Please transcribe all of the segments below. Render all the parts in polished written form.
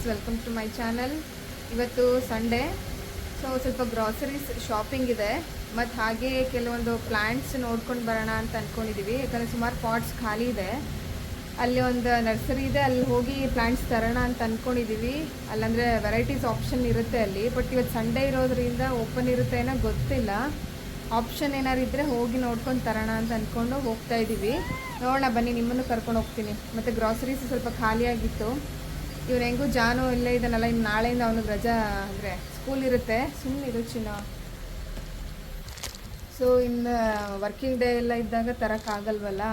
Welcome to my channel. ಇವತ್ತು Sunday, so ಸ್ವಲ್ಪ groceries shopping ಇದೆ ಮತ್ತು ಹಾಗೆ ಕೆಲವೊಂದು ಪ್ಲ್ಯಾಂಟ್ಸ್ ನೋಡ್ಕೊಂಡು ಬರೋಣ ಅಂತ ಅಂದ್ಕೊಂಡಿದ್ದೀವಿ. ಯಾಕಂದರೆ ಸುಮಾರು ಪಾಟ್ಸ್ ಖಾಲಿ ಇದೆ. ಅಲ್ಲಿ ಒಂದು ನರ್ಸರಿ ಇದೆ, ಅಲ್ಲಿ ಹೋಗಿ ಪ್ಲ್ಯಾಂಟ್ಸ್ ತರೋಣ ಅಂತ ಅಂದ್ಕೊಂಡಿದ್ದೀವಿ. ಅಲ್ಲಂದರೆ ವೆರೈಟೀಸ್ ಆಪ್ಷನ್ ಇರುತ್ತೆ ಅಲ್ಲಿ. ಬಟ್ ಇವತ್ತು ಸಂಡೇ ಇರೋದ್ರಿಂದ ಓಪನ್ ಇರುತ್ತೆ ಏನೋ ಗೊತ್ತಿಲ್ಲ. ಆಪ್ಷನ್ ಏನಾರು ಇದ್ದರೆ ಹೋಗಿ ನೋಡ್ಕೊಂಡು ತರೋಣ ಅಂತ ಅಂದ್ಕೊಂಡು ಹೋಗ್ತಾ ಇದ್ದೀವಿ. ನೋಡೋಣ ಬನ್ನಿ, ನಿಮ್ಮನ್ನು ಕರ್ಕೊಂಡು ಹೋಗ್ತೀನಿ. ಮತ್ತು ಗ್ರಾಸರೀಸ್ ಸ್ವಲ್ಪ ಖಾಲಿಯಾಗಿತ್ತು. ಇವ್ರು ಹೆಂಗೂ ಜಾನು ಇಲ್ಲೇ ಇದ್ದಾನಲ್ಲ, ಇನ್ನು ನಾಳೆಯಿಂದ ಅವನಿಗೆ ರಜಾ ಅಂದರೆ ಸ್ಕೂಲ್ ಇರುತ್ತೆ. ಸುಮ್ಮನೆ ಇದು ಚಿನ್ನ. ಸೊ ಇನ್ನು ವರ್ಕಿಂಗ್ ಡೇ ಎಲ್ಲ ಇದ್ದಾಗ ತರೋಕ್ಕಾಗಲ್ವಲ್ಲ,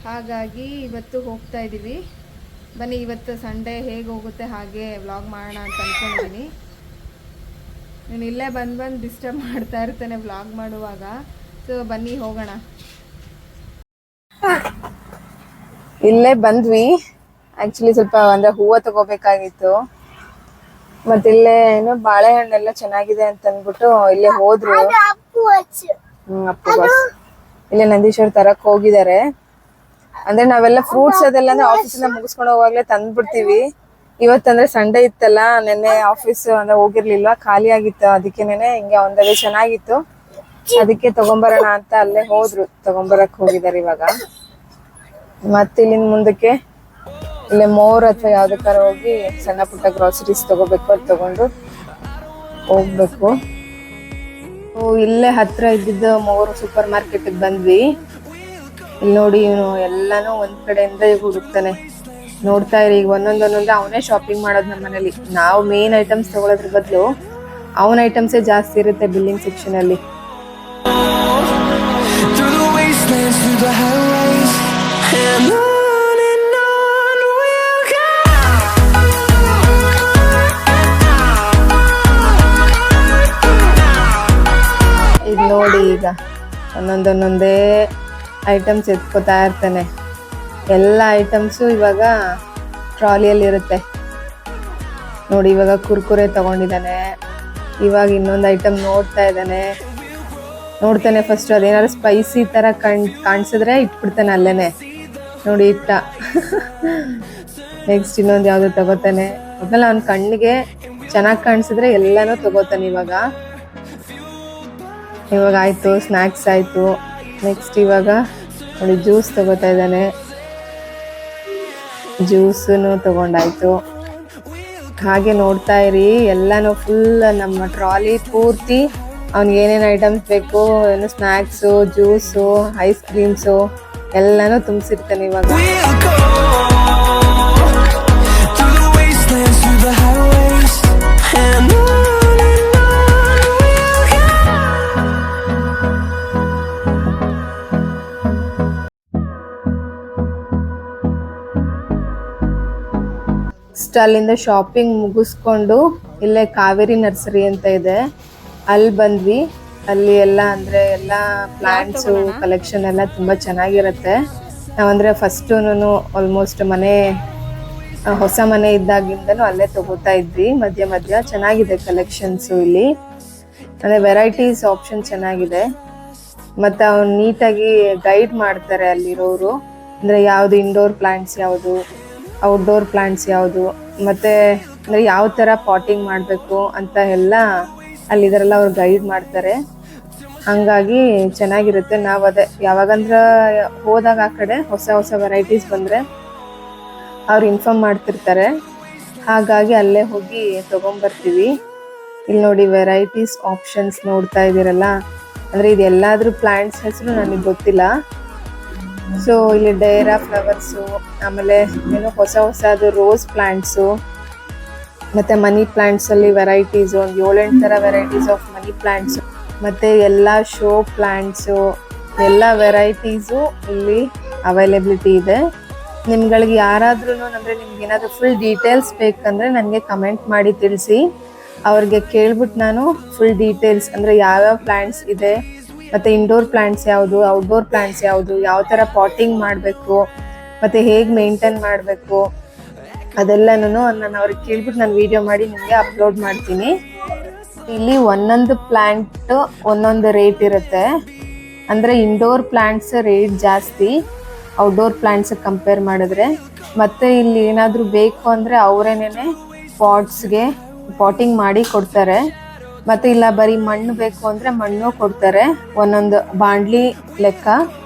ಹಾಗಾಗಿ ಇವತ್ತು ಹೋಗ್ತಾ ಇದ್ದೀವಿ. ಬನ್ನಿ, ಇವತ್ತು ಸಂಡೇ ಹೇಗೆ ಹೋಗುತ್ತೆ ಹಾಗೆ ವ್ಲಾಗ್ ಮಾಡೋಣ ಅಂತ ಅಂದ್ಕೊಂಡಿದ್ದೀನಿ. ನೀನು ಇಲ್ಲೇ ಬಂದು ಡಿಸ್ಟರ್ಬ್ ಮಾಡ್ತಾ ಇರ್ತಾನೆ ವ್ಲಾಗ್ ಮಾಡುವಾಗ. ಸೊ ಬನ್ನಿ ಹೋಗೋಣ. ಇಲ್ಲೇ ಬಂದ್ವಿ. ಆ್ಯಕ್ಚುಲಿ ಸ್ವಲ್ಪ ಅಂದರೆ ಹೂವು ತಗೋಬೇಕಾಗಿತ್ತು. ಮತ್ತು ಇಲ್ಲೇ ಏನು ಬಾಳೆಹಣ್ಣೆಲ್ಲ ಚೆನ್ನಾಗಿದೆ ಅಂತ ಅಂದ್ಬಿಟ್ಟು ಇಲ್ಲೇ ಹೋದ್ರು. ಅಪ್ಪು ಬಸ್ ಇಲ್ಲೇ ನಂದೀಶ್ವರ್ ತರಕ್ಕೆ ಹೋಗಿದ್ದಾರೆ. ಅಂದರೆ ನಾವೆಲ್ಲ ಫ್ರೂಟ್ಸ್ ಅದೆಲ್ಲ ಅಂದರೆ ಆಫೀಸಿಂದ ಮುಗಿಸ್ಕೊಂಡು ಹೋಗುವಾಗಲೇ ತಂದುಬಿಡ್ತೀವಿ. ಇವತ್ತಂದರೆ ಸಂಡೇ ಇತ್ತಲ್ಲ, ನೆನ್ನೆ ಆಫೀಸ್ ಅಂದರೆ ಹೋಗಿರ್ಲಿಲ್ಲ, ಖಾಲಿ ಆಗಿತ್ತು. ಅದಕ್ಕೇನೆ ಹಿಂಗೆ ಒಂದೇ ಚೆನ್ನಾಗಿತ್ತು, ಅದಕ್ಕೆ ತಗೊಂಬರೋಣ ಅಂತ ಅಲ್ಲೇ ಹೋದ್ರು. ತಗೊಂಬರಕ್ಕೆ ಹೋಗಿದ್ದಾರೆ ಇವಾಗ. ಮತ್ತೆ ಇಲ್ಲಿಂದ ಮುಂದಕ್ಕೆ ಇಲ್ಲೇ ಮೋರ್ ಅಥವಾ ಯಾವ್ದಕ್ಕಾರ ಹೋಗಿ ಸಣ್ಣ ಪುಟ್ಟ ಗ್ರಾಸರೀಸ್ ತಗೋಬೇಕು, ಅದು ತಗೊಂಡು ಹೋಗ್ಬೇಕು. ಇಲ್ಲೇ ಹತ್ರ ಇದ್ದಿದ್ದ ಮೋರ್ ಸೂಪರ್ ಮಾರ್ಕೆಟ್ಗೆ ಬಂದ್ವಿ. ಇಲ್ಲಿ ನೋಡಿ, ಇವನು ಎಲ್ಲಾನು ಒಂದ್ ಕಡೆಯಿಂದ ಈಗ ಹುಡುಕ್ತಾನೆ. ನೋಡ್ತಾ ಇರಿ, ಈಗ ಒಂದೊಂದೊಂದೊಂದು ಅವನೇ ಶಾಪಿಂಗ್ ಮಾಡೋದು ನಮ್ಮ ಮನೇಲಿ. ನಾವು ಮೇನ್ ಐಟಮ್ಸ್ ತಗೊಳೋದ್ರ ಬದಲು ಅವನ ಐಟಮ್ಸೇ ಜಾಸ್ತಿ ಇರುತ್ತೆ ಬಿಲ್ಲಿಂಗ್ ಸೆಕ್ಷನ್ ಅಲ್ಲಿ. ಈಗ ನೋಡಿ, ಈಗ ಒಂದೊಂದೊಂದೊಂದೇ ಐಟಮ್ಸ್ ಎತ್ಕೋತಾ ಇರ್ತಾನೆ. ಎಲ್ಲ ಐಟಮ್ಸು ಇವಾಗ ಟ್ರಾಲಿಯಲ್ಲಿ ಇರುತ್ತೆ ನೋಡಿ. ಇವಾಗ ಕುರ್ಕುರೆ ತಗೊಂಡಿದ್ದಾನೆ. ಇವಾಗ ಇನ್ನೊಂದು ಐಟಮ್ ನೋಡ್ತಾನೆ ಫಸ್ಟ್. ಅದೇನಾದ್ರು ಸ್ಪೈಸಿ ಥರ ಕಾಣಿಸಿದ್ರೆ ಇಟ್ಬಿಡ್ತಾನೆ ಅಲ್ಲೇನೆ. ನೋಡಿ ಇಟ್ಟ. ನೆಕ್ಸ್ಟ್ ಇನ್ನೊಂದು ಯಾವುದು ತಗೋತಾನೆ. ಮೊದಲ ಅವ್ನ ಕಣ್ಣಿಗೆ ಚೆನ್ನಾಗಿ ಕಾಣಿಸಿದ್ರೆ ಎಲ್ಲನೂ ತಗೋತಾನೆ. ಇವಾಗ ಆಯಿತು, ಸ್ನ್ಯಾಕ್ಸ್ ಆಯಿತು. ನೆಕ್ಸ್ಟ್ ಇವಾಗ ನೋಡಿ ಜ್ಯೂಸ್ ತಗೋತಾ ಇದ್ದಾನೆ. ಜ್ಯೂಸನ್ನು ತಗೊಂಡಾಯ್ತು. ಹಾಗೆ ನೋಡ್ತಾ ಇರಿ, ಎಲ್ಲನೂ ಫುಲ್ ನಮ್ಮ ಟ್ರಾಲಿ ಪೂರ್ತಿ ಅವ್ನಿಗೆ ಏನೇನು ಐಟಮ್ಸ್ ಬೇಕು, ಏನು ಸ್ನ್ಯಾಕ್ಸು, ಜ್ಯೂಸು, ಐಸ್ ಕ್ರೀಮ್ಸು ಎಲ್ಲನೂ ತುಂಬಿಸಿರ್ತಾನೆ ಇವಾಗ. ಅಲ್ಲಿಂದ ಶಾಪಿಂಗ್ ಮುಗಿಸ್ಕೊಂಡು ಇಲ್ಲೇ ಕಾವೇರಿ ನರ್ಸರಿ ಅಂತ ಇದೆ, ಅಲ್ಲಿ ಬಂದ್ವಿ. ಅಲ್ಲಿ ಎಲ್ಲ ಅಂದರೆ ಎಲ್ಲ ಪ್ಲಾಂಟ್ಸು ಕಲೆಕ್ಷನ್ ಎಲ್ಲ ತುಂಬ ಚೆನ್ನಾಗಿರುತ್ತೆ. ನಾವಂದರೆ ಫಸ್ಟುನು ಆಲ್ಮೋಸ್ಟ್ ಹೊಸ ಮನೆ ಇದ್ದಾಗಿಂದನೂ ಅಲ್ಲೇ ತಗೋತಾ ಇದ್ವಿ. ಮಧ್ಯ ಚೆನ್ನಾಗಿದೆ ಕಲೆಕ್ಷನ್ಸು ಇಲ್ಲಿ. ಅಂದರೆ ವೆರೈಟೀಸ್ ಆಪ್ಷನ್ ಚೆನ್ನಾಗಿದೆ. ಮತ್ತು ಅವ್ನು ನೀಟಾಗಿ ಗೈಡ್ ಮಾಡ್ತಾರೆ ಅಲ್ಲಿರೋರು. ಅಂದರೆ ಯಾವುದು ಇಂಡೋರ್ ಪ್ಲಾಂಟ್ಸ್ ಯಾವುದು, ಔಟ್ಡೋರ್ ಪ್ಲಾಂಟ್ಸ್ ಯಾವುದು, ಮತ್ತು ಅಂದರೆ ಯಾವ ಥರ ಪಾಟಿಂಗ್ ಮಾಡಬೇಕು ಅಂತ ಎಲ್ಲ ಅಲ್ಲಿದರೆಲ್ಲ ಅವ್ರು ಗೈಡ್ ಮಾಡ್ತಾರೆ. ಹಾಗಾಗಿ ಚೆನ್ನಾಗಿರುತ್ತೆ. ನಾವು ಅದೇ ಯಾವಾಗಂದ್ರೆ ಹೋದಾಗ ಆ ಕಡೆ ಹೊಸ ವೆರೈಟೀಸ್ ಬಂದರೆ ಅವ್ರು ಇನ್ಫಾರ್ಮ್ ಮಾಡ್ತಿರ್ತಾರೆ. ಹಾಗಾಗಿ ಅಲ್ಲೇ ಹೋಗಿ ತೊಗೊಂಬರ್ತೀವಿ. ಇಲ್ಲಿ ನೋಡಿ, ವೆರೈಟೀಸ್ ಆಪ್ಷನ್ಸ್ ನೋಡ್ತಾ ಇದ್ದೀರಲ್ಲ. ಅಂದರೆ ಇದು ಎಲ್ಲಾದರೂ ಪ್ಲಾಂಟ್ಸ್ ಹೆಸರು ನನಗೆ ಗೊತ್ತಿಲ್ಲ. ಸೊ ಇಲ್ಲಿ ಡೇರಾ ಫ್ಲವರ್ಸು, ಆಮೇಲೆ ಏನು ಹೊಸದು ರೋಸ್ ಪ್ಲಾಂಟ್ಸು, ಮತ್ತು ಮನಿ ಪ್ಲಾಂಟ್ಸಲ್ಲಿ ವೆರೈಟೀಸು, ಒಂದು 7-8 ಥರ ವೆರೈಟೀಸ್ ಆಫ್ ಮನಿ ಪ್ಲಾಂಟ್ಸು, ಮತ್ತು ಎಲ್ಲ ಶೋ ಪ್ಲಾಂಟ್ಸು, ಎಲ್ಲ ವೆರೈಟೀಸು ಇಲ್ಲಿ ಅವೈಲೇಬಿಲಿಟಿ ಇದೆ. ನಿಮ್ಗಳಿಗೆ ಯಾರಾದ್ರೂ ಅಂದರೆ ನಿಮ್ಗೆ ಏನಾದರೂ ಫುಲ್ ಡೀಟೇಲ್ಸ್ ಬೇಕಂದರೆ ನನಗೆ ಕಮೆಂಟ್ ಮಾಡಿ ತಿಳಿಸಿ. ಅವ್ರಿಗೆ ಕೇಳ್ಬಿಟ್ಟು ನಾನು ಫುಲ್ ಡೀಟೇಲ್ಸ್ ಅಂದರೆ ಯಾವ್ಯಾವ ಪ್ಲಾಂಟ್ಸ್ ಇದೆ, ಮತ್ತು ಇಂಡೋರ್ ಪ್ಲಾಂಟ್ಸ್ ಯಾವುದು, ಔಟ್ಡೋರ್ ಪ್ಲಾಂಟ್ಸ್ ಯಾವುದು, ಯಾವ ಥರ ಪಾಟಿಂಗ್ ಮಾಡಬೇಕು, ಮತ್ತು ಹೇಗೆ ಮೇಂಟೈನ್ ಮಾಡಬೇಕು, ಅದೆಲ್ಲನೂ ನಾನು ಅವ್ರಿಗೆ ಕೇಳ್ಬಿಟ್ಟು ನಾನು ವಿಡಿಯೋ ಮಾಡಿ ನಿಮಗೆ ಅಪ್ಲೋಡ್ ಮಾಡ್ತೀನಿ. ಇಲ್ಲಿ ಒಂದೊಂದು ಪ್ಲಾಂಟ್ ಒಂದೊಂದು ರೇಟ್ ಇರುತ್ತೆ. ಅಂದರೆ ಇಂಡೋರ್ ಪ್ಲಾಂಟ್ಸ್ ರೇಟ್ ಜಾಸ್ತಿ, ಔಟ್ಡೋರ್ ಪ್ಲಾಂಟ್ಸ್ ಕಂಪೇರ್ ಮಾಡಿದ್ರೆ. ಮತ್ತೆ ಇಲ್ಲಿ ಏನಾದರೂ ಬೇಕು ಅಂದರೆ ಅವರೇನೇನೆ ಪಾಟ್ಸ್ಗೆ ಪಾಟಿಂಗ್ ಮಾಡಿ ಕೊಡ್ತಾರೆ. ಮತ್ತೆ ಇಲ್ಲ ಬರೀ ಮಣ್ಣು ಬೇಕು ಅಂದರೆ ಮಣ್ಣು ಕೊಡ್ತಾರೆ, ಒಂದೊಂದು ಬಾಂಡ್ಲಿ ಲೆಕ್ಕ,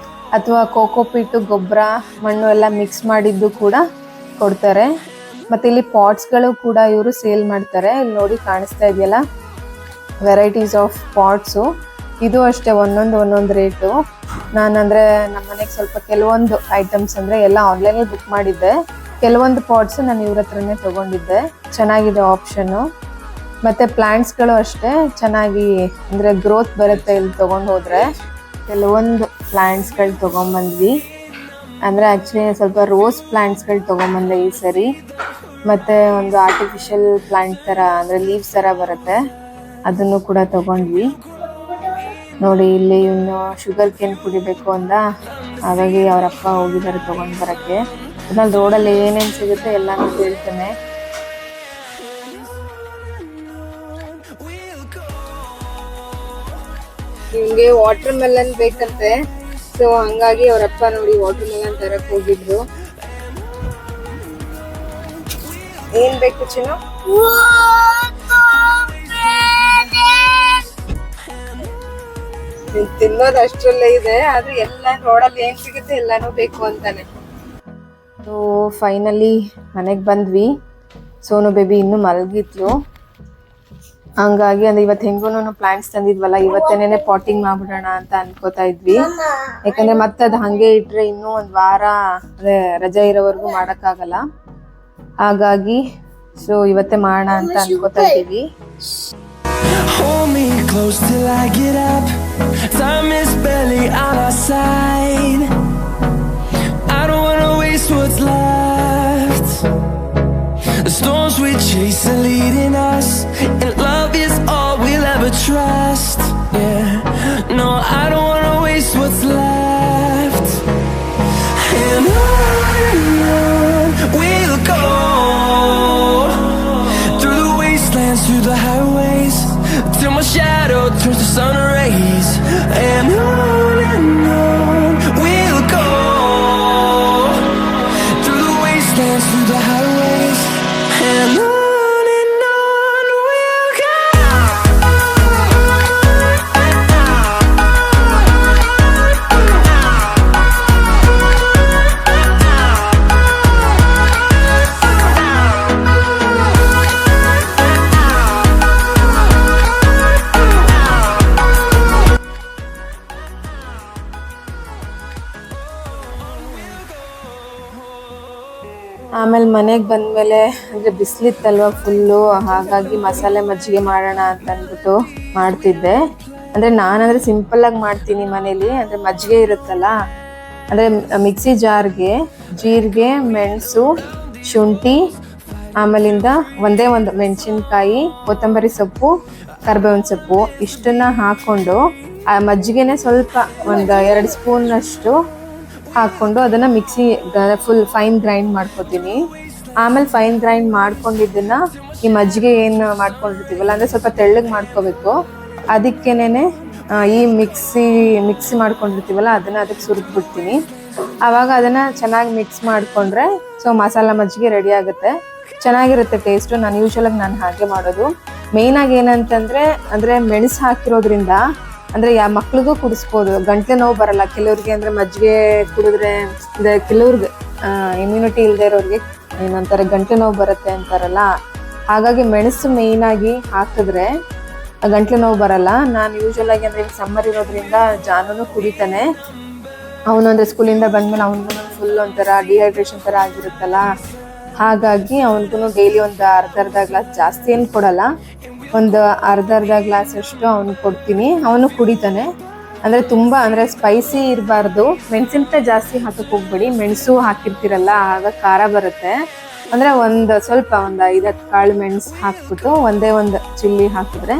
ಅಥವಾ ಕೋಕೋಪೀಟು ಗೊಬ್ಬರ ಮಣ್ಣು ಎಲ್ಲ ಮಿಕ್ಸ್ ಮಾಡಿದ್ದು ಕೂಡ ಕೊಡ್ತಾರೆ. ಮತ್ತು ಇಲ್ಲಿ ಪಾಟ್ಸ್ಗಳು ಕೂಡ ಇವರು ಸೇಲ್ ಮಾಡ್ತಾರೆ. ಇಲ್ಲಿ ನೋಡಿ ಕಾಣಿಸ್ತಾ ಇದೆಯಲ್ಲ, ವೆರೈಟೀಸ್ ಆಫ್ ಪಾಟ್ಸು. ಇದು ಅಷ್ಟೇ ಒಂದೊಂದು ರೇಟು. ನಾನಂದರೆ ನಮ್ಮ ಮನೆಗೆ ಸ್ವಲ್ಪ ಕೆಲವೊಂದು ಐಟಮ್ಸ್ ಅಂದರೆ ಎಲ್ಲ ಆನ್ಲೈನಲ್ಲಿ ಬುಕ್ ಮಾಡಿದ್ದೆ. ಕೆಲವೊಂದು ಪಾಟ್ಸು ನಾನು ಇವ್ರ ಹತ್ರನೇ ತೊಗೊಂಡಿದ್ದೆ. ಚೆನ್ನಾಗಿದೆ ಆಪ್ಷನ್ನು. ಮತ್ತು ಪ್ಲ್ಯಾಂಟ್ಸ್ಗಳು ಅಷ್ಟೇ ಚೆನ್ನಾಗಿ ಅಂದರೆ ಗ್ರೋತ್ ಬರುತ್ತೆ ಇಲ್ಲಿ ತೊಗೊಂಡು ಹೋದರೆ. ಕೆಲವೊಂದು ಪ್ಲ್ಯಾಂಟ್ಸ್ಗಳು ತೊಗೊಂಬಂದ್ವಿ. ಅಂದರೆ ಆ್ಯಕ್ಚುಲಿ ಸ್ವಲ್ಪ ರೋಸ್ ಪ್ಲ್ಯಾಂಟ್ಸ್ಗಳು ತೊಗೊಂಬಂದೆ ಈ ಸರಿ. ಮತ್ತು ಒಂದು ಆರ್ಟಿಫಿಷಿಯಲ್ ಪ್ಲ್ಯಾಂಟ್ ಥರ ಅಂದರೆ ಲೀವ್ಸ್ ಥರ ಬರುತ್ತೆ, ಅದನ್ನು ಕೂಡ ತೊಗೊಂಡ್ವಿ. ನೋಡಿ ಇಲ್ಲಿ ಇನ್ನು ಶುಗರ್ ಕೇನ್ ಕುಡಿಬೇಕು ಅಂದ, ಹಾಗಾಗಿ ಅವರಪ್ಪ ಹೋಗಿದ್ದಾರೆ ತೊಗೊಂಡು ಬರೋಕ್ಕೆ. ಅದ್ರಲ್ಲಿ ರೋಡಲ್ಲಿ ಏನೇನು ಸಿಗುತ್ತೆ ಎಲ್ಲನೂ ಕೇಳ್ತಾನೆ. ನಿಮಗೆ ವಾಟರ್ ಮೆಲನ್ ಬೇಕಂತೆ, ಸೊ ಹಂಗಾಗಿ ಅವರಪ್ಪ ನೋಡಿ ವಾಟರ್ ಮೆಲನ್ ತರಕ್ಕೆ ಹೋಗಿದ್ರು. ಏನ್ ಬೇಕು ಚಿನ್ನು? ತಿನ್ನೋದು ಅಷ್ಟರಲ್ಲೇ ಇದೆ, ಆದ್ರೆ ಎಲ್ಲ ರೋಡಲ್ಲಿ ಏನ್ ಸಿಗುತ್ತೆ ಎಲ್ಲಾನು ಬೇಕು ಅಂತಾನೆ. ಸೊ ಫೈನಲಿ ಮನೆಗೆ ಬಂದ್ವಿ. ಸೋನು ಬೇಬಿ ಇನ್ನೂ ಮಲಗಿದ್ಲು, ಹಂಗಾಗಿ ಅಂದ್ರೆ ಇವತ್ತು ಹೆಂಗೂನು ಪ್ಲಾಂಟ್ಸ್ ತಂದಿದ್ವಲ್ಲ, ಇವತ್ತೇನೇನೆ ಪಾಟಿಂಗ್ ಮಾಡ್ಬಿಡೋಣ ಅಂತ ಅನ್ಕೋತಾ ಇದ್ವಿ. ಯಾಕಂದ್ರೆ ಮತ್ತೆ ಅದು ಹಂಗೆ ಇಟ್ರೆ ಇನ್ನೂ ಒಂದ್ ವಾರ ಅದೇ ರಜೆ ಇರೋವರೆಗೂ ಮಾಡಕ್ಕಾಗಲ್ಲ. ಹಾಗಾಗಿ ಸೊ ಇವತ್ತೇ ಮಾಡೋಣ ಅಂತ ಅನ್ಕೋತಾ ಇದ್ದೀವಿ. Hold me close till I get up. Time is barely on our side. I don't wanna waste what's left. The storms we chase are leading us, and love is all we'll ever trust. Yeah, no, I don't wanna waste what's left. And on we'll go, through the wastelands, through the highways, till my shadow turns to sun rays. And on we'll go, through the wastelands, through the highways. And on we'll go. ಆಮೇಲೆ ಮನೆಗೆ ಬಂದಮೇಲೆ ಅಂದರೆ ಬಿಸಿಲಿತ್ತಲ್ವ full, ಹಾಗಾಗಿ ಮಸಾಲೆ ಮಜ್ಜಿಗೆ ಮಾಡೋಣ ಅಂತ ಅಂದ್ಬಿಟ್ಟು ಮಾಡ್ತಿದ್ದೆ. ಅಂದರೆ ನಾನಂದರೆ ಸಿಂಪಲ್ಲಾಗಿ ಮಾಡ್ತೀನಿ ಮನೇಲಿ. ಅಂದರೆ ಮಜ್ಜಿಗೆ ಇರುತ್ತಲ್ಲ, ಅಂದರೆ ಮಿಕ್ಸಿ ಜಾರ್ಗೆ ಜೀರಿಗೆ, ಮೆಣಸು, ಶುಂಠಿ, ಆಮೇಲಿಂದ ಒಂದೇ ಒಂದು ಮೆಣಸಿನ್ಕಾಯಿ, ಕೊತ್ತಂಬರಿ ಸೊಪ್ಪು, ಕರಿಬೇವಿನ ಸೊಪ್ಪು ಇಷ್ಟನ್ನು ಹಾಕ್ಕೊಂಡು ಆ ಮಜ್ಜಿಗೆನೇ ಸ್ವಲ್ಪ ಒಂದು 2 ಸ್ಪೂನಷ್ಟು ಹಾಕ್ಕೊಂಡು ಅದನ್ನು ಮಿಕ್ಸಿ ಫುಲ್ ಫೈನ್ ಗ್ರೈಂಡ್ ಮಾಡ್ಕೊತೀನಿ. ಆಮೇಲೆ ಫೈನ್ ಗ್ರೈಂಡ್ ಮಾಡ್ಕೊಂಡಿದ್ದನ್ನು ಈ ಮಜ್ಜಿಗೆ ಏನು ಮಾಡ್ಕೊಂಡಿರ್ತೀವಲ್ಲ, ಅಂದರೆ ಸ್ವಲ್ಪ ತೆಳ್ಳಗೆ ಮಾಡ್ಕೋಬೇಕು. ಅದಕ್ಕೇನೆ ಈ ಮಿಕ್ಸಿ ಮಾಡ್ಕೊಂಡಿರ್ತೀವಲ್ಲ ಅದನ್ನು ಅದಕ್ಕೆ ಸುರಿದ್ಬಿಡ್ತೀನಿ. ಆವಾಗ ಅದನ್ನು ಚೆನ್ನಾಗಿ ಮಿಕ್ಸ್ ಮಾಡಿಕೊಂಡ್ರೆ ಸೊ ಮಸಾಲ ಮಜ್ಜಿಗೆ ರೆಡಿ ಆಗುತ್ತೆ. ಚೆನ್ನಾಗಿರುತ್ತೆ ಟೇಸ್ಟು. ನಾನು ಯೂಶ್ವಲಾಗಿ ನಾನು ಹಾಗೆ ಮಾಡೋದು. ಮೇಯ್ನಾಗಿ ಏನಂತಂದರೆ ಅಂದರೆ ಮೆಣಸು ಹಾಕಿರೋದ್ರಿಂದ ಅಂದರೆ ಮಕ್ಳಿಗೂ ಕುಡಿಸ್ಬೋದು, ಗಂಟೆ ನೋವು ಬರಲ್ಲ ಕೆಲವ್ರಿಗೆ. ಅಂದರೆ ಮಜ್ಜಿಗೆ ಕುಡಿದ್ರೆ ಅಂದರೆ ಕೆಲವ್ರಿಗೆ ಇಮ್ಯುನಿಟಿ ಇಲ್ಲದೆ ಇರೋರಿಗೆ ಏನಂತಾರೆ ಗಂಟೆ ನೋವು ಬರುತ್ತೆ ಅಂತಾರಲ್ಲ, ಹಾಗಾಗಿ ಮೆಣಸು ಮೇಯ್ನಾಗಿ ಹಾಕಿದ್ರೆ ಗಂಟೆ ನೋವು ಬರಲ್ಲ. ನಾನು ಯೂಶ್ವಲಾಗಿ ಅಂದರೆ ಸಮ್ಮರ್ ಇರೋದ್ರಿಂದ ಜಾನೂ ಕುಡಿತಾನೆ. ಅವನು ಅಂದರೆ ಸ್ಕೂಲಿಂದ ಬಂದಮೇಲೆ ಅವನಿಗೂ ಫುಲ್ ಒಂಥರ ಡಿಹೈಡ್ರೇಷನ್ ಥರ ಆಗಿರುತ್ತಲ್ಲ, ಹಾಗಾಗಿ ಅವನಿಗೂ ಡೈಲಿ ಒಂದು ಅರ್ಧ ಗ್ಲಾಸ್, ಜಾಸ್ತಿ ಏನು ಕೊಡಲ್ಲ, ಒಂದು ಅರ್ಧ ಗ್ಲಾಸ್ ಅಷ್ಟು ಅವ್ನಿಗೆ ಕೊಡ್ತೀನಿ. ಅವನು ಕುಡಿತಾನೆ. ಅಂದರೆ ತುಂಬ ಅಂದರೆ ಸ್ಪೈಸಿ ಇರಬಾರ್ದು, ಮೆಣಸಿನ್ಕಾಯಿ ಜಾಸ್ತಿ ಹಾಕಕ್ಕೆ ಹೋಗ್ಬೇಡಿ, ಮೆಣಸು ಹಾಕಿರ್ತೀರಲ್ಲ ಆಗ ಖಾರ ಬರುತ್ತೆ. ಅಂದರೆ ಸ್ವಲ್ಪ ಒಂದು 5-10 ಕಾಳು ಮೆಣಸು ಹಾಕ್ಬಿಟ್ಟು ಒಂದೇ ಒಂದು ಚಿಲ್ಲಿ ಹಾಕಿದ್ರೆ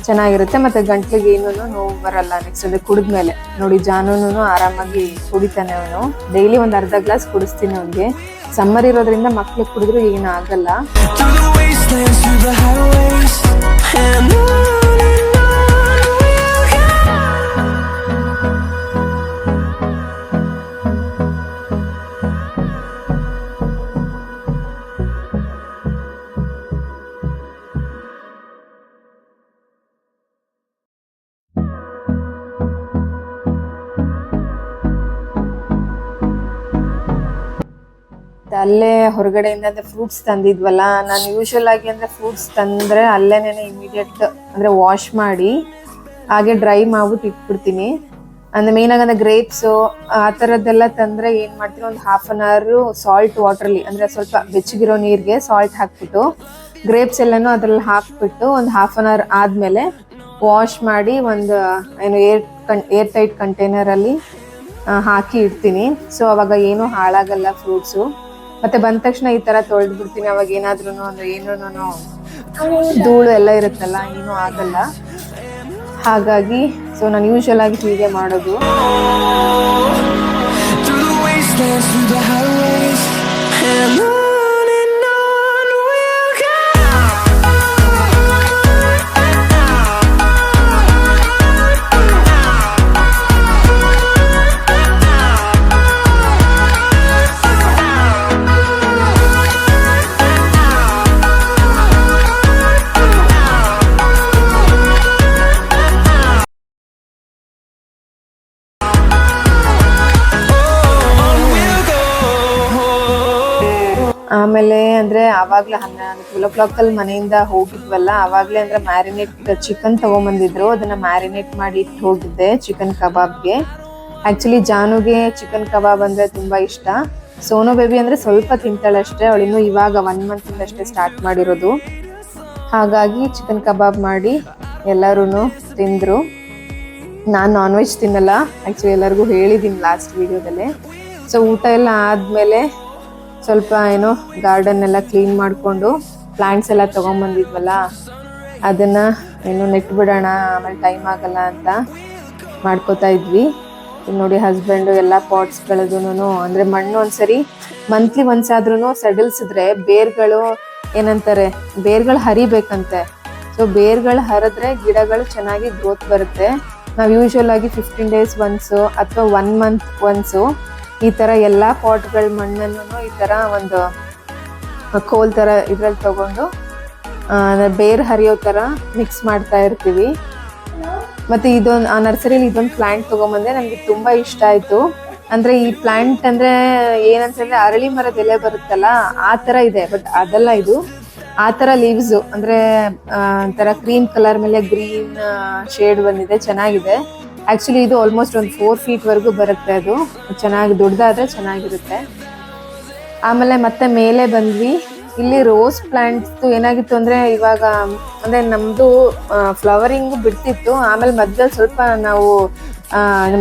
ಚೆನ್ನಾಗಿರುತ್ತೆ. ಮತ್ತು ಗಂಟ್ಲಿಗೆ ಏನೂ ನೋವು ಬರಲ್ಲ. ನೆಕ್ಸ್ಟ್ ಅಂದರೆ ಕುಡಿದ್ಮೇಲೆ ನೋಡಿ ಜಾನೂನು ಆರಾಮಾಗಿ ಕುಡಿತಾನೆ. ಅವನು ಡೈಲಿ ಒಂದು ಅರ್ಧ ಗ್ಲಾಸ್ ಕುಡಿಸ್ತೀನಿ ಅವನಿಗೆ. ಸಮ್ಮರ್ ಇರೋದ್ರಿಂದ ಮಕ್ಳಿಗೆ ಕುಡಿದ್ರು ಏನೂ ಆಗಲ್ಲ. ಮತ್ತೆ ಅಲ್ಲೇ ಹೊರಗಡೆಯಿಂದ ಅಂದ್ರೆ ಫ್ರೂಟ್ಸ್ ತಂದಿದ್ವಲ್ಲ, ನಾನು ಯೂಶುವಲ್ ಆಗಿ ಅಂದ್ರೆ ಫ್ರೂಟ್ಸ್ ತಂದ್ರೆ ಅಲ್ಲೇನೆ ಇಮಿಡಿಯೇಟ್ ಅಂದ್ರೆ ವಾಶ್ ಮಾಡಿ ಹಾಗೆ ಡ್ರೈ ಮಾಡ್ಬಿಟ್ಟು ಇಟ್ಬಿಡ್ತೀನಿ. ಅಂದ್ರೆ ಮೇನ್ ಆಗಿ ಅಂದ್ರೆ ಗ್ರೇಪ್ಸು ಆ ಥರದ್ದೆಲ್ಲ ತಂದ್ರೆ ಏನ್ ಮಾಡ್ತೀನಿ, ಒಂದು 1/2 hour ಸಾಲ್ಟ್ ವಾಟ್ರಲ್ಲಿ ಅಂದ್ರೆ ಸ್ವಲ್ಪ ಬೆಚ್ಚಗಿರೋ ನೀರಿಗೆ ಸಾಲ್ಟ್ ಹಾಕ್ಬಿಟ್ಟು ಗ್ರೇಪ್ಸ್ ಎಲ್ಲಾನು ಅದ್ರಲ್ಲಿ ಹಾಕ್ಬಿಟ್ಟು ಒಂದು 1/2 hour ಆದ್ಮೇಲೆ ವಾಶ್ ಮಾಡಿ ಒಂದು ಏನು ಏರ್ ಟೈಟ್ ಕಂಟೈನರ್ ಅಲ್ಲಿ ಹಾಕಿ ಇಡ್ತೀನಿ. ಸೊ ಅವಾಗ ಏನು ಹಾಳಾಗಲ್ಲ ಫ್ರೂಟ್ಸು. ಮತ್ತೆ ಬಂದ ತಕ್ಷಣ ಈ ತರ ತೊಳೆದು ಬಿಡ್ತೀನಿ. ಅವಾಗ ಏನಾದ್ರೂ ಅಂದ್ರೆ ಏನೂ ಧೂಳು ಎಲ್ಲ ಇರುತ್ತಲ್ಲ, ಏನೂ ಆಗಲ್ಲ. ಹಾಗಾಗಿ ಸೊ ನಾನು ಯೂಶುವಲ್ ಆಗಿ ಹೀಗೆ ಮಾಡೋದು. Through the wastelands, through the highways, and on we'll go. ಆಮೇಲೆ ಅಂದ್ರೆ ಆವಾಗ್ಲೇ 12 o'clock ಅಲ್ಲಿ ಮನೆಯಿಂದ ಹೋಗಿದ್ವಲ್ಲ, ಆವಾಗ್ಲೇ ಅಂದ್ರೆ ಮ್ಯಾರಿನೇಟ್ ಚಿಕನ್ ತಗೊಂಬಂದಿದ್ರು. ಅದನ್ನ ಮ್ಯಾರಿನೇಟ್ ಮಾಡಿ ಇಟ್ಟು ಹೋಗಿದ್ದೆ ಚಿಕನ್ ಕಬಾಬ್ಗೆ. ಆಕ್ಚುಲಿ ಜಾನುಗೆ ಚಿಕನ್ ಕಬಾಬ್ ಅಂದ್ರೆ ತುಂಬಾ ಇಷ್ಟ. ಸೋನು ಬೇಬಿ ಅಂದ್ರೆ ಸ್ವಲ್ಪ ತಿಂತಾಳಷ್ಟೇ, ಅವಳಿನ್ನು ಇವಾಗ 1 month ಅಷ್ಟೇ ಸ್ಟಾರ್ಟ್ ಮಾಡಿರೋದು. ಹಾಗಾಗಿ ಚಿಕನ್ ಕಬಾಬ್ ಮಾಡಿ ಎಲ್ಲರೂ ತಿಂದ್ರು. ನಾನು ನಾನ್ ವೆಜ್ ತಿನ್ನಲ್ಲ, ಆಕ್ಚುಲಿ ಎಲ್ಲರಿಗೂ ಹೇಳಿದ್ದೀನಿ ಲಾಸ್ಟ್ ವಿಡಿಯೋದಲ್ಲೇ. ಸೊ ಊಟ ಎಲ್ಲ ಆದ್ಮೇಲೆ ಸ್ವಲ್ಪ ಏನೋ ಗಾರ್ಡನ್ ಎಲ್ಲ ಕ್ಲೀನ್ ಮಾಡಿಕೊಂಡು ಪ್ಲಾಂಟ್ಸ್ ಎಲ್ಲ ತೊಗೊಂಬಂದಿದ್ವಲ್ಲ ಅದನ್ನು ಏನು ನೆಟ್ ಬಿಡೋಣ, ಆಮೇಲೆ ಟೈಮ್ ಆಗಲ್ಲ ಅಂತ ಮಾಡ್ಕೋತಾ ಇದ್ವಿ. ನೋಡಿ ಹಸ್ಬೆಂಡು ಎಲ್ಲ ಪಾಟ್ಸ್ಗಳದೂ ಅಂದರೆ ಮಣ್ಣು ಒಂದ್ಸರಿ ಮಂತ್ಲಿ ಒಂದ್ಸಾದ್ರೂ ಸಡಿಲ್ಸಿದ್ರೆ ಬೇರ್ಗಳು ಏನಂತಾರೆ, ಬೇರ್ಗಳು ಹರಿಬೇಕಂತೆ. ಸೊ ಬೇರ್ಗಳು ಹರಿದ್ರೆ ಗಿಡಗಳು ಚೆನ್ನಾಗಿ ಗ್ರೋತ್ ಬರುತ್ತೆ. ನಾವು ಯೂಶುವಲ್ ಆಗಿ 15 days ಒನ್ಸು ಅಥವಾ 1 month ಒನ್ಸು ಈ ಥರ ಎಲ್ಲ ಪಾಟ್ಗಳ ಮಣ್ಣನ್ನು ಈ ಥರ ಒಂದು ಕೋಲ್ ಥರ ಇದ್ರಲ್ಲಿ ತಗೊಂಡು ಬೇರ್ ಹರಿಯೋ ಥರ ಮಿಕ್ಸ್ ಮಾಡ್ತಾ ಇರ್ತೀವಿ. ಮತ್ತು ಇದೊಂದು ಆ ನರ್ಸರಿಲಿ ಇದೊಂದು ಪ್ಲ್ಯಾಂಟ್ ತೊಗೊಂಬಂದೆ, ನನಗೆ ತುಂಬ ಇಷ್ಟ ಆಯಿತು. ಅಂದರೆ ಈ ಪ್ಲ್ಯಾಂಟ್ ಅಂದರೆ ಏನಂತಂದರೆ ಅರಳಿ ಮರದ ಎಲೆ ಬರುತ್ತಲ್ಲ ಆ ಥರ ಇದೆ, ಬಟ್ ಅದೆಲ್ಲ ಇದು ಆ ಥರ ಲೀವ್ಸು ಅಂದರೆ ಒಂಥರ ಕ್ರೀಮ್ ಕಲರ್ ಮೇಲೆ ಗ್ರೀನ್ ಶೇಡ್ ಬಂದಿದೆ, ಚೆನ್ನಾಗಿದೆ. ಆ್ಯಕ್ಚುಲಿ ಇದು ಆಲ್ಮೋಸ್ಟ್ ಒಂದು 4 feet ಬರುತ್ತೆ. ಅದು ಚೆನ್ನಾಗಿ ದೊಡ್ಡದಾದರೆ ಚೆನ್ನಾಗಿರುತ್ತೆ. ಆಮೇಲೆ ಮತ್ತೆ ಮೇಲೆ ಬಂದ್ವಿ. ಇಲ್ಲಿ ರೋಸ್ ಪ್ಲ್ಯಾಂಟ್ಸ್ದು ಏನಾಗಿತ್ತು ಅಂದರೆ ಇವಾಗ ಅಂದರೆ ನಮ್ಮದು ಫ್ಲವರಿಂಗು ಬಿಡ್ತಿತ್ತು, ಆಮೇಲೆ ಮಧ್ಯದಲ್ಲಿ ಸ್ವಲ್ಪ ನಾವು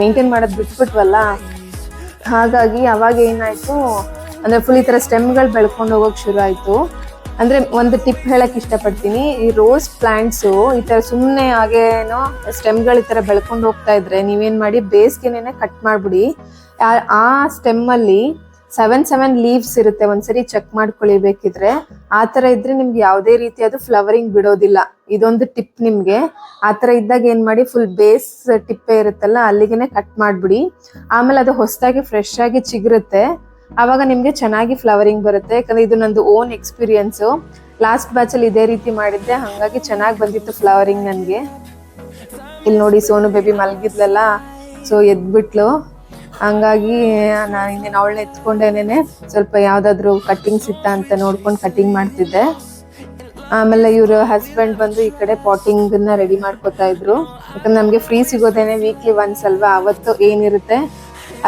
ಮೇಂಟೈನ್ ಮಾಡೋದು ಬಿಟ್ಬಿಟ್ವಲ್ಲ, ಹಾಗಾಗಿ ಅವಾಗ ಏನಾಯಿತು ಅಂದರೆ ಫುಲ್ ಈ ಥರ ಸ್ಟೆಮ್ಗಳು ಬೆಳ್ಕೊಂಡು ಹೋಗೋಕೆ ಶುರು ಆಯಿತು. ಅಂದರೆ ಒಂದು ಟಿಪ್ ಹೇಳಕ್ಕೆ ಇಷ್ಟಪಡ್ತೀನಿ, ಈ ರೋಸ್ ಪ್ಲ್ಯಾಂಟ್ಸು ಈ ಥರ ಸುಮ್ಮನೆ ಹಾಗೇನೋ ಸ್ಟೆಮ್ಗಳು ಈ ಥರ ಬೆಳ್ಕೊಂಡು ಹೋಗ್ತಾ ಇದ್ರೆ ನೀವೇನು ಮಾಡಿ ಬೇಸ್ಗೆನೇ ಕಟ್ ಮಾಡಿಬಿಡಿ. ಆ ಸ್ಟೆಮ್ಮಲ್ಲಿ 7 ಲೀವ್ಸ್ ಇರುತ್ತೆ, ಒಂದ್ಸರಿ ಚೆಕ್ ಮಾಡ್ಕೊಳ್ಳಿ ಬೇಕಿದ್ರೆ. ಆ ಥರ ಇದ್ರೆ ನಿಮ್ಗೆ ಯಾವುದೇ ರೀತಿಯಾದ ಫ್ಲವರಿಂಗ್ ಬಿಡೋದಿಲ್ಲ. ಇದೊಂದು ಟಿಪ್ ನಿಮಗೆ. ಆ ಥರ ಇದ್ದಾಗ ಏನು ಮಾಡಿ, ಫುಲ್ ಬೇಸ್ ಟಿಪ್ಪೇ ಇರುತ್ತಲ್ಲ ಅಲ್ಲಿಗೆ ಕಟ್ ಮಾಡಿಬಿಡಿ. ಆಮೇಲೆ ಅದು ಹೊಸದಾಗಿ ಫ್ರೆಶ್ ಆಗಿ ಚಿಗುರುತ್ತೆ, ಆವಾಗ ನಿಮಗೆ ಚೆನ್ನಾಗಿ ಫ್ಲವರಿಂಗ್ ಬರುತ್ತೆ. ಯಾಕಂದರೆ ಇದು ನಂದು ಓನ್ ಎಕ್ಸ್ಪೀರಿಯನ್ಸು. ಲಾಸ್ಟ್ ಬ್ಯಾಚಲ್ಲಿ ಇದೇ ರೀತಿ ಮಾಡಿದ್ದೆ, ಹಾಗಾಗಿ ಚೆನ್ನಾಗಿ ಬಂದಿತ್ತು ಫ್ಲವರಿಂಗ್ ನನಗೆ. ಇಲ್ಲಿ ನೋಡಿ ಸೋನು ಬೇಬಿ ಮಲಗಿದ್ಲಲ್ಲ, ಸೊ ಎದ್ಬಿಟ್ಲು. ಹಂಗಾಗಿ ನಾನು ಇನ್ನೇನು ಅವಳನ್ನ ಎತ್ಕೊಂಡೇನೆ ಸ್ವಲ್ಪ ಯಾವುದಾದ್ರೂ ಕಟ್ಟಿಂಗ್ಸ್ ಇತ್ತ ಅಂತ ನೋಡ್ಕೊಂಡು ಕಟ್ಟಿಂಗ್ ಮಾಡ್ತಿದ್ದೆ. ಆಮೇಲೆ ಇವರು ಹಸ್ಬೆಂಡ್ ಬಂದು ಈ ಕಡೆ ಪಾಟಿಂಗನ್ನ ರೆಡಿ ಮಾಡ್ಕೋತಾ ಇದ್ರು. ಯಾಕಂದ್ರೆ ನಮಗೆ ಫ್ರೀ ಸಿಗೋದೇನೆ ವೀಕ್ಲಿ ಒನ್ಸ್ ಅಲ್ವಾ, ಅವತ್ತು ಏನಿರುತ್ತೆ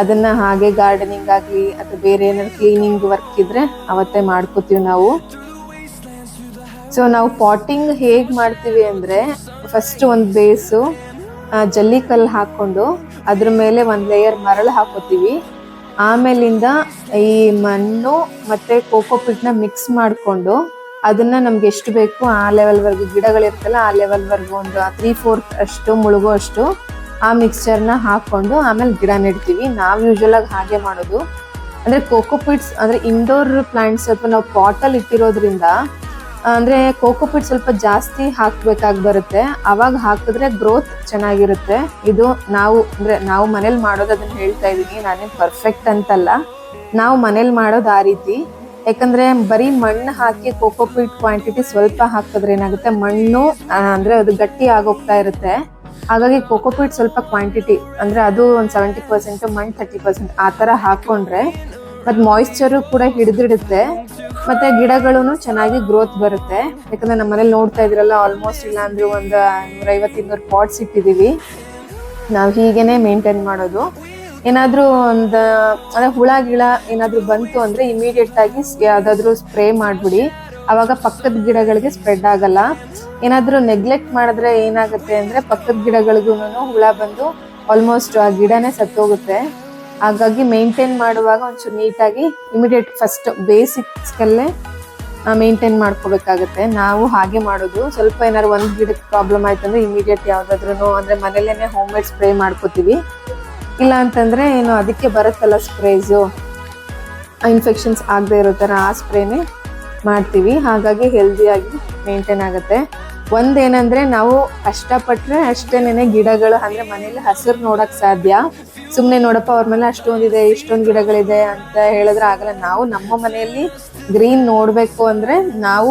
ಅದನ್ನ ಹಾಗೆ ಗಾರ್ಡನಿಂಗ್ ಆಗಲಿ ಅಥವಾ ಬೇರೆ ಏನಾದ್ರು ಕ್ಲೀನಿಂಗ್ ವರ್ಕ್ ಇದ್ರೆ ಅವತ್ತೇ ಮಾಡ್ಕೋತೀವಿ ನಾವು. ಸೊ ನಾವು ಪಾಟಿಂಗ್ ಹೇಗೆ ಮಾಡ್ತೀವಿ ಅಂದರೆ, ಫಸ್ಟ್ ಒಂದು ಬೇಸು ಜಲ್ಲಿ ಕಲ್ಲು ಹಾಕ್ಕೊಂಡು ಅದ್ರ ಮೇಲೆ ಒಂದು ಲೇಯರ್ ಮರಳು ಹಾಕೋತೀವಿ. ಆಮೇಲಿಂದ ಈ ಮಣ್ಣು ಮತ್ತು ಕೋಕೋಪಿಟ್ನ ಮಿಕ್ಸ್ ಮಾಡಿಕೊಂಡು ಅದನ್ನು ನಮ್ಗೆ ಎಷ್ಟು ಬೇಕು ಆ ಲೆವೆಲ್ವರೆಗೂ, ಗಿಡಗಳಿರ್ತಲ್ಲ ಆ ಲೆವೆಲ್ವರೆಗೂ ಒಂದು 3/4 ಅಷ್ಟು ಮುಳುಗೋ ಅಷ್ಟು ಆ ಮಿಕ್ಸ್ಚರ್ನ ಹಾಕ್ಕೊಂಡು ಆಮೇಲೆ ಗಿಡ ನೆಡ್ತೀವಿ. ನಾವು ಯೂಶುವಲಾಗಿ ಹಾಗೆ ಮಾಡೋದು. ಅಂದರೆ ಕೋಕೋಪಿಟ್ಸ್ ಅಂದರೆ ಇಂಡೋರ್ ಪ್ಲಾಂಟ್ಸ್ ಅಥವಾ ನಾವು ಪಾಟಲ್ಲಿ ಇಟ್ಟಿರೋದ್ರಿಂದ ಅಂದರೆ ಕೋಕೋಪಿಟ್ ಸ್ವಲ್ಪ ಜಾಸ್ತಿ ಹಾಕಬೇಕಾಗಿ ಬರುತ್ತೆ. ಆವಾಗ ಹಾಕಿದ್ರೆ ಗ್ರೋತ್ ಚೆನ್ನಾಗಿರುತ್ತೆ. ಇದು ನಾವು ಮನೇಲಿ ಮಾಡೋದು, ಅದನ್ನು ಹೇಳ್ತಾ ಇದ್ದೀನಿ, ನಾನೇನು ಪರ್ಫೆಕ್ಟ್ ಅಂತಲ್ಲ, ನಾವು ಮನೇಲಿ ಮಾಡೋದು ಆ ರೀತಿ. ಯಾಕಂದರೆ ಬರೀ ಮಣ್ಣು ಹಾಕಿ ಕೋಕೋಪಿಟ್ ಕ್ವಾಂಟಿಟಿ ಸ್ವಲ್ಪ ಹಾಕಿದ್ರೆ ಏನಾಗುತ್ತೆ, ಮಣ್ಣು ಅಂದರೆ ಅದು ಗಟ್ಟಿ ಆಗೋಗ್ತಾ ಇರುತ್ತೆ. ಹಾಗಾಗಿ ಕೋಕೋಪಿಟ್ ಸ್ವಲ್ಪ ಕ್ವಾಂಟಿಟಿ ಅಂದರೆ ಅದು ಒಂದು 70%, ಮಣ್ಣು 30% ಆ ಥರ ಹಾಕ್ಕೊಂಡ್ರೆ ಮತ್ತು ಮಾಯಿಶ್ಚರು ಕೂಡ ಹಿಡಿದಿಡುತ್ತೆ, ಮತ್ತು ಗಿಡಗಳೂ ಚೆನ್ನಾಗಿ ಗ್ರೋತ್ ಬರುತ್ತೆ. ಯಾಕಂದರೆ ನಮ್ಮ ಮನೇಲಿ ನೋಡ್ತಾ ಇದ್ರಲ್ಲ, ಆಲ್ಮೋಸ್ಟ್ ಇಲ್ಲ ಅಂದರೆ ಒಂದು 150-200 ಪಾಟ್ಸ್ ಇಟ್ಟಿದ್ದೀವಿ. ನಾವು ಹೀಗೇ ಮೇಂಟೈನ್ ಮಾಡೋದು. ಏನಾದರೂ ಒಂದು ಅಂದರೆ ಹುಳ ಗಿಳ ಏನಾದರೂ ಬಂತು ಅಂದರೆ ಇಮಿಡಿಯೇಟಾಗಿ ಯಾವುದಾದ್ರೂ ಸ್ಪ್ರೇ ಮಾಡಿಬಿಡಿ, ಆವಾಗ ಪಕ್ಕದ ಗಿಡಗಳಿಗೆ ಸ್ಪ್ರೆಡ್ ಆಗಲ್ಲ. ಏನಾದರೂ ನೆಗ್ಲೆಕ್ಟ್ ಮಾಡಿದ್ರೆ ಏನಾಗುತ್ತೆ ಅಂದರೆ ಪಕ್ಕದ ಗಿಡಗಳಿಗೂ ಹುಳ ಬಂದು ಆಲ್ಮೋಸ್ಟ್ ಆ ಗಿಡನೇ ಸತ್ತೋಗುತ್ತೆ. ಹಾಗಾಗಿ ಮೇಂಟೈನ್ ಮಾಡುವಾಗ ಒಂಚೂರು ನೀಟಾಗಿ ಇಮಿಡಿಯೇಟ್ ಫಸ್ಟ್ ಬೇಸಿಕ್ಸ್ಗಲ್ಲೇ ಮೇಂಟೈನ್ ಮಾಡ್ಕೋಬೇಕಾಗತ್ತೆ. ನಾವು ಹಾಗೆ ಮಾಡೋದು. ಸ್ವಲ್ಪ ಏನಾದ್ರು ಒಂದು ಗಿಡಕ್ಕೆ ಪ್ರಾಬ್ಲಮ್ ಆಯ್ತು ಅಂದರೆ ಇಮಿಡಿಯೇಟ್ ಯಾವುದಾದ್ರೂ ಅಂದರೆ ಮನೇಲೇ ಹೋಮ್ ಮೇಡ್ ಸ್ಪ್ರೇ ಮಾಡ್ಕೋತೀವಿ. ಇಲ್ಲ ಅಂತಂದರೆ ಏನು ಅದಕ್ಕೆ ಬರುತ್ತಲ್ಲ ಸ್ಪ್ರೇಸು, ಇನ್ಫೆಕ್ಷನ್ಸ್ ಆಗದೆ ಇರೋ ಥರ ಆ ಸ್ಪ್ರೇನೇ ಮಾಡ್ತೀವಿ. ಹಾಗಾಗಿ ಹೆಲ್ದಿಯಾಗಿ ಮೇಂಟೈನ್ ಆಗುತ್ತೆ. ಒಂದೇನಂದರೆ ನಾವು ಕಷ್ಟಪಟ್ಟರೆ ಅಷ್ಟೇನೆ ಗಿಡಗಳು ಅಂದರೆ ಮನೇಲಿ ಹಸಿರು ನೋಡೋಕ್ಕೆ ಸಾಧ್ಯ. ಸುಮ್ಮನೆ ನೋಡಪ್ಪ ಅವ್ರ ಮೇಲೆ ಅಷ್ಟೊಂದಿದೆ ಇಷ್ಟೊಂದು ಗಿಡಗಳಿದೆ ಅಂತ ಹೇಳಿದ್ರೆ ಆಗಲ್ಲ. ನಾವು ನಮ್ಮ ಮನೆಯಲ್ಲಿ ಗ್ರೀನ್ ನೋಡಬೇಕು ಅಂದರೆ ನಾವು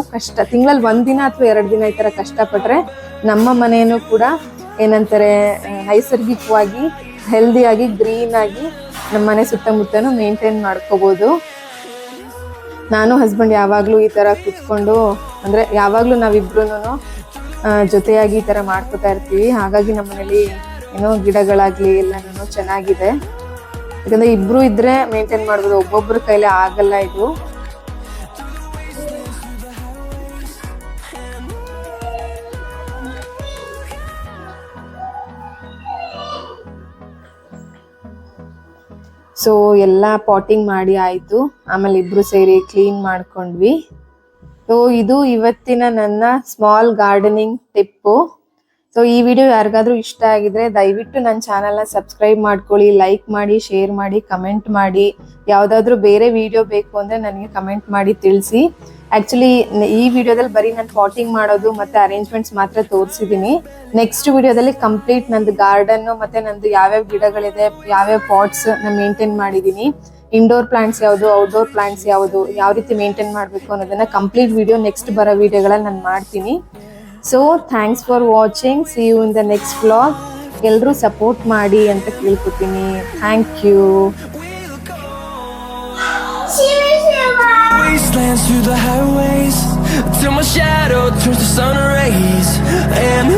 ತಿಂಗಳಲ್ಲಿ 1 ದಿನ ಅಥವಾ 2 ದಿನ ಈ ಥರ ಕಷ್ಟಪಟ್ಟರೆ ನಮ್ಮ ಮನೆಯೂ ಕೂಡ ಏನಂತಾರೆ ನೈಸರ್ಗಿಕವಾಗಿ ಹೆಲ್ದಿಯಾಗಿ ಗ್ರೀನಾಗಿ ನಮ್ಮ ಮನೆ ಸುತ್ತಮುತ್ತನೂ ಮೇಂಟೈನ್ ಮಾಡ್ಕೋಬೋದು. ನಾನು ಹಸ್ಬೆಂಡ್ ಯಾವಾಗಲೂ ಈ ಥರ ಕೂತ್ಕೊಂಡು ಅಂದರೆ ಯಾವಾಗಲೂ ನಾವಿಬ್ರೂ ಜೊತೆಯಾಗಿ ಈ ಥರ ಮಾಡ್ಕೋತಾ ಇರ್ತೀವಿ. ಹಾಗಾಗಿ ನಮ್ಮ ಮನೇಲಿ ಏನೋ ಗಿಡಗಳಾಗಲಿ ಎಲ್ಲನೂ ಚೆನ್ನಾಗಿದೆ. ಯಾಕಂದರೆ ಇಬ್ಬರು ಇದ್ದರೆ ಮೇಂಟೈನ್ ಮಾಡ್ಬೋದು, ಒಬ್ಬೊಬ್ಬರ ಕೈಲಿ ಆಗಲ್ಲ ಇದು. ಸೊ ಎಲ್ಲ ಪಾಟಿಂಗ್ ಮಾಡಿ ಆಯಿತು. ಆಮೇಲೆ ಇಬ್ಬರು ಸೇರಿ ಕ್ಲೀನ್ ಮಾಡ್ಕೊಂಡ್ವಿ. ಸೊ ಇದು ಇವತ್ತಿನ ನನ್ನ ಸ್ಮಾಲ್ ಗಾರ್ಡನಿಂಗ್ ಟಿಪ್ಪು. ಸೊ ಈ ವಿಡಿಯೋ ಯಾರಿಗಾದ್ರೂ ಇಷ್ಟ ಆಗಿದ್ರೆ ದಯವಿಟ್ಟು ನನ್ನ ಚಾನಲ್ನ ಸಬ್ಸ್ಕ್ರೈಬ್ ಮಾಡ್ಕೊಳ್ಳಿ, ಲೈಕ್ ಮಾಡಿ, ಶೇರ್ ಮಾಡಿ, ಕಮೆಂಟ್ ಮಾಡಿ. ಯಾವುದಾದ್ರೂ ಬೇರೆ ವಿಡಿಯೋ ಬೇಕು ಅಂದರೆ ನನಗೆ ಕಮೆಂಟ್ ಮಾಡಿ ತಿಳಿಸಿ. ಆ್ಯಕ್ಚುಲಿ ಈ ವಿಡಿಯೋದಲ್ಲಿ ಬರೀ ನಾನು ಪಾಟಿಂಗ್ ಮಾಡೋದು ಮತ್ತು ಅರೇಂಜ್ಮೆಂಟ್ಸ್ ಮಾತ್ರ ತೋರಿಸಿದ್ದೀನಿ. ನೆಕ್ಸ್ಟ್ ವಿಡಿಯೋದಲ್ಲಿ ಕಂಪ್ಲೀಟ್ ನಂದು ಗಾರ್ಡನ್ನು ಮತ್ತು ನಂದು ಯಾವ್ಯಾವ ಗಿಡಗಳಿದೆ, ಯಾವ್ಯಾವ ಪಾಟ್ಸ್ ನಾನು ಮೇಂಟೈನ್ ಮಾಡಿದ್ದೀನಿ, ಇಂಡೋರ್ ಪ್ಲಾಂಟ್ಸ್ ಯಾವುದು, ಔಟ್ಡೋರ್ ಪ್ಲಾಂಟ್ಸ್ ಯಾವುದು, ಯಾವ ರೀತಿ ಮೇಂಟೈನ್ ಮಾಡಬೇಕು ಅನ್ನೋದನ್ನು ಕಂಪ್ಲೀಟ್ ವಿಡಿಯೋ ನೆಕ್ಸ್ಟ್ ಬರೋ ವಿಡಿಯೋಗಳಲ್ಲಿ ನಾನು ಮಾಡ್ತೀನಿ. So thanks for watching. See you in the next vlog. ಎಲ್ಲರೂ ಸಪೋರ್ಟ್ ಮಾಡಿ ಅಂತ ಕೇಳ್ಕೊತೀನಿ. Thank you. Wastelands through the highways till my shadow turns to sun rays. And